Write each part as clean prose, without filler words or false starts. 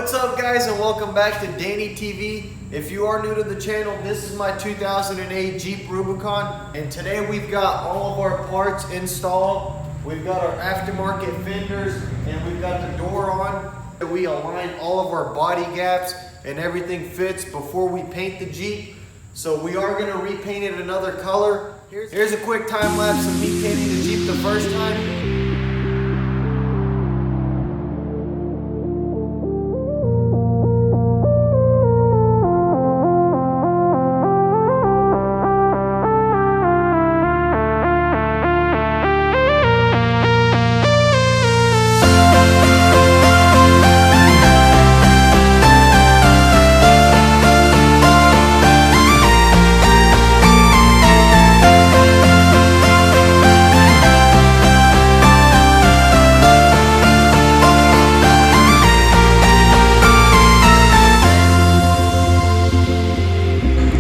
What's up guys, and welcome back to Danny TV. If you are new to the channel, this is my 2008 Jeep Rubicon, and today we've got all of our parts installed. We've got our aftermarket fenders and we've got the door on. We align all of our body gaps and everything fits before we paint the Jeep. So we are going to repaint it another color. Here's a quick time lapse of me painting the Jeep the first time.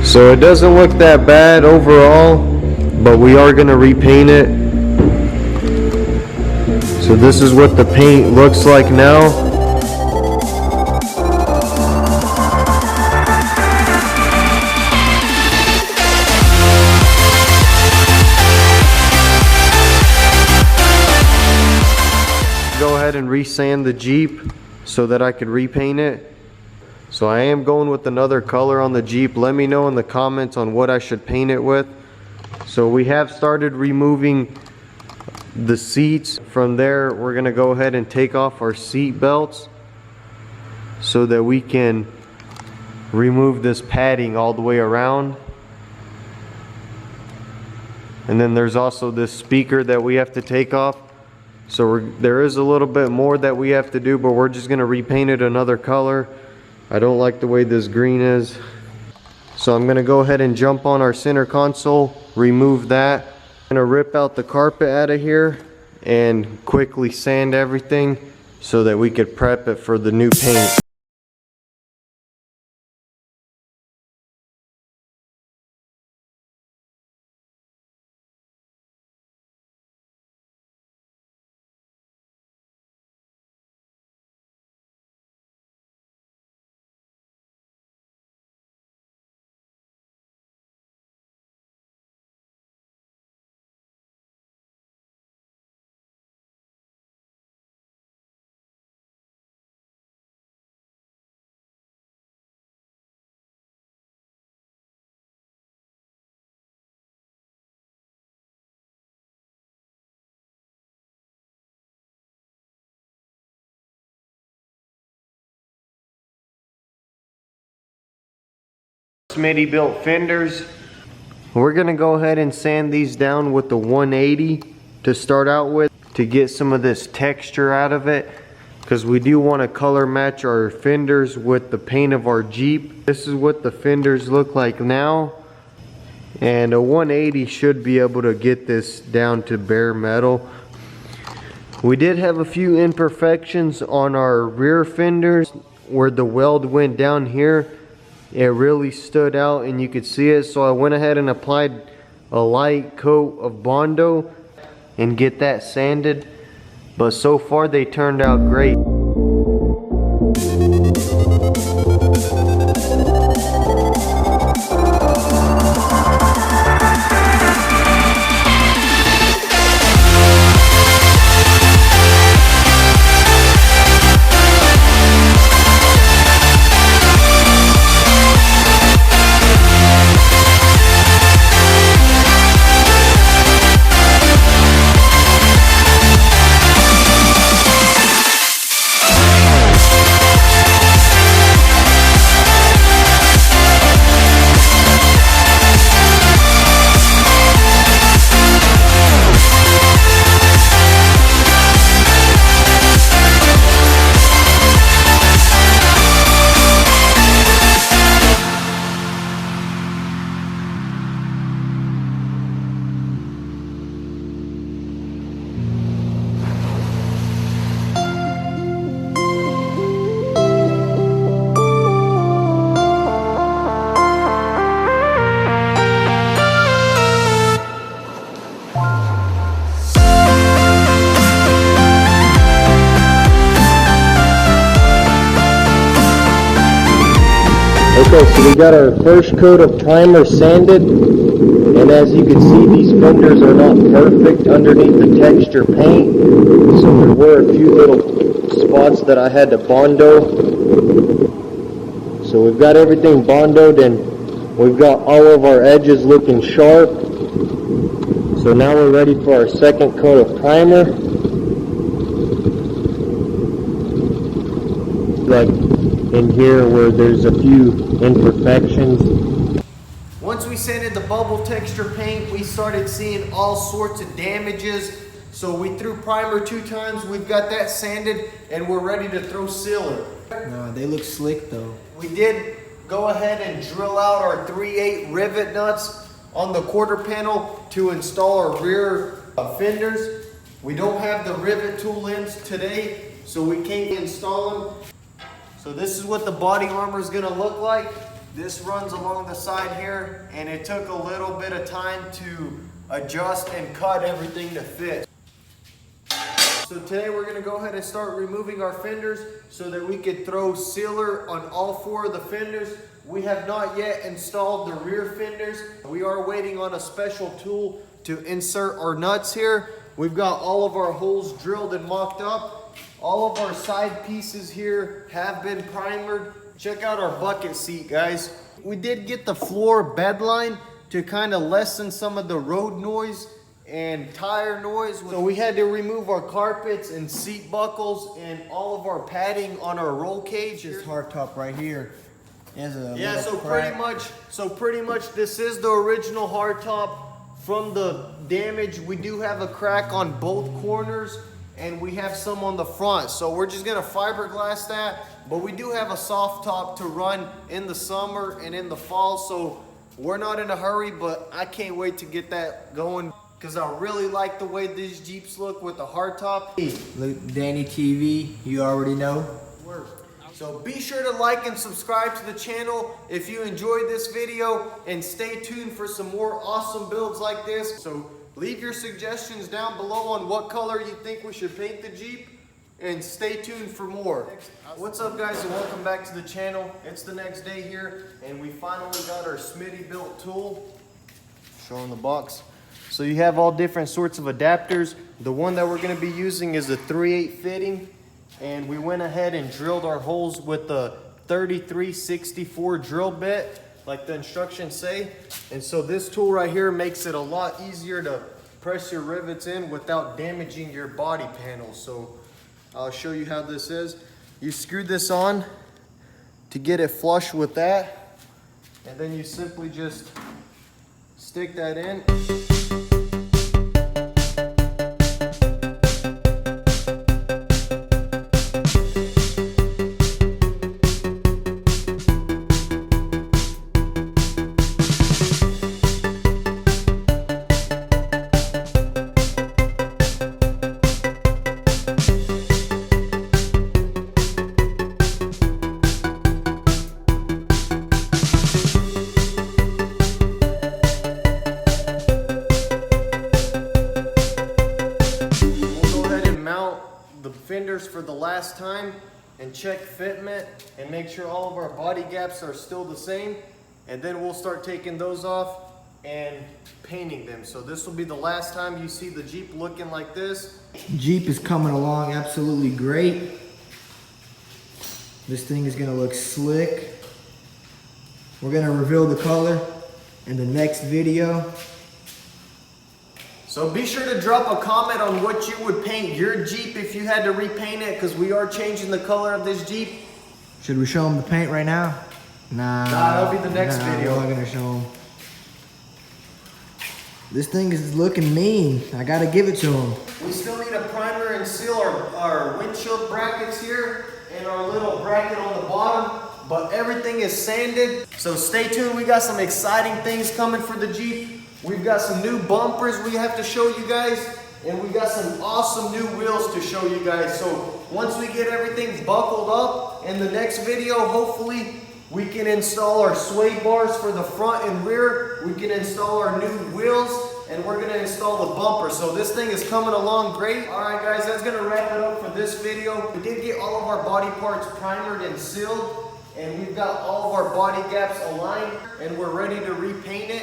So it doesn't look that bad overall, but we are going to repaint it. So this is what the paint looks like now. Go ahead and resand the Jeep so that I could repaint it. So I am going with another color on the Jeep. Let me know in the comments on what I should paint it with. So we have started removing the seats. From there, we're gonna go ahead and take off our seat belts so that we can remove this padding all the way around. And then there's also this speaker that we have to take off. So there is a little bit more that we have to do, but we're just gonna repaint it another color. I don't like the way this green is. So I'm gonna go ahead and jump on our center console, remove that. I'm gonna rip out the carpet out of here and quickly sand everything so that we could prep it for the new paint. Smitty built fenders. We're gonna go ahead and sand these down with the 180 to start out with to get some of this texture out of it, because we do want to color match our fenders with the paint of our Jeep. This is what the fenders look like now, and a 180 should be able to get this down to bare metal. We did have a few imperfections on our rear fenders where the weld went down here. It really stood out and you could see it, so I went ahead and applied a light coat of Bondo and get that sanded, but so far they turned out great. Okay, so we got our first coat of primer sanded, and as you can see, these fenders are not perfect underneath the texture paint, so there were a few little spots that I had to bondo. So we've got everything bondoed, and we've got all of our edges looking sharp. So now we're ready for our second coat of primer. Like in here where there's a few imperfections. Once we sanded the bubble texture paint, we started seeing all sorts of damages. So we threw primer 2 times, we've got that sanded, and we're ready to throw sealer. No, they look slick though. We did go ahead and drill out our 3/8 rivet nuts on the quarter panel to install our rear fenders. We don't have the rivet tool ends today, so we can't install them. So this is what the body armor is going to look like. This runs along the side here, and it took a little bit of time to adjust and cut everything to fit. So today we're going to go ahead and start removing our fenders so that we could throw sealer on all 4 of the fenders. We have not yet installed the rear fenders. We are waiting on a special tool to insert our nuts here. We've got all of our holes drilled and mocked up. All of our side pieces here have been primered. Check out our bucket seat, guys. We did get the floor bed line to kind of lessen some of the road noise and tire noise. So we had to remove our carpets and seat buckles and all of our padding on our roll cage. This hardtop right here is a pretty much this is the original hardtop from the damage. We do have a crack on both corners, and we have some on the front. So we're just gonna fiberglass that, but we do have a soft top to run in the summer and in the fall, so we're not in a hurry, but I can't wait to get that going because I really like the way these Jeeps look with the hardtop. Look, Danny TV, you already know. So be sure to like and subscribe to the channel if you enjoyed this video, and stay tuned for some more awesome builds like this. So leave your suggestions down below on what color you think we should paint the Jeep, and stay tuned for more. What's up, guys, and welcome back to the channel. It's the next day here, and we finally got our Smitty built tool. Showing the box. So you have all different sorts of adapters. The one that we're going to be using is a 3/8 fitting, and we went ahead and drilled our holes with the 3364 drill bit, like the instructions say. And so this tool right here makes it a lot easier to press your rivets in without damaging your body panel. So I'll show you how this is. You screw this on to get it flush with that, and then you simply just stick that in. Fenders for the last time and check fitment and make sure all of our body gaps are still the same, and then we'll start taking those off and painting them. So this will be the last time you see the Jeep looking like this. Jeep is coming along absolutely great. This thing is gonna look slick. We're gonna reveal the color in the next video. So be sure to drop a comment on what you would paint your Jeep if you had to repaint it, because we are changing the color of this Jeep. Should we show them the paint right now? Nah, that'll be the next video. We're not gonna show them. This thing is looking mean. I gotta give it to them. We still need a primer and seal our windshield brackets here and our little bracket on the bottom, but everything is sanded. So stay tuned, we got some exciting things coming for the Jeep. We've got some new bumpers we have to show you guys, and we got some awesome new wheels to show you guys. So once we get everything buckled up in the next video, hopefully we can install our sway bars for the front and rear. We can install our new wheels, and we're gonna install the bumper. So this thing is coming along great. All right, guys, that's gonna wrap it up for this video. We did get all of our body parts primered and sealed. and we've got all of our body gaps aligned, and we're ready to repaint it.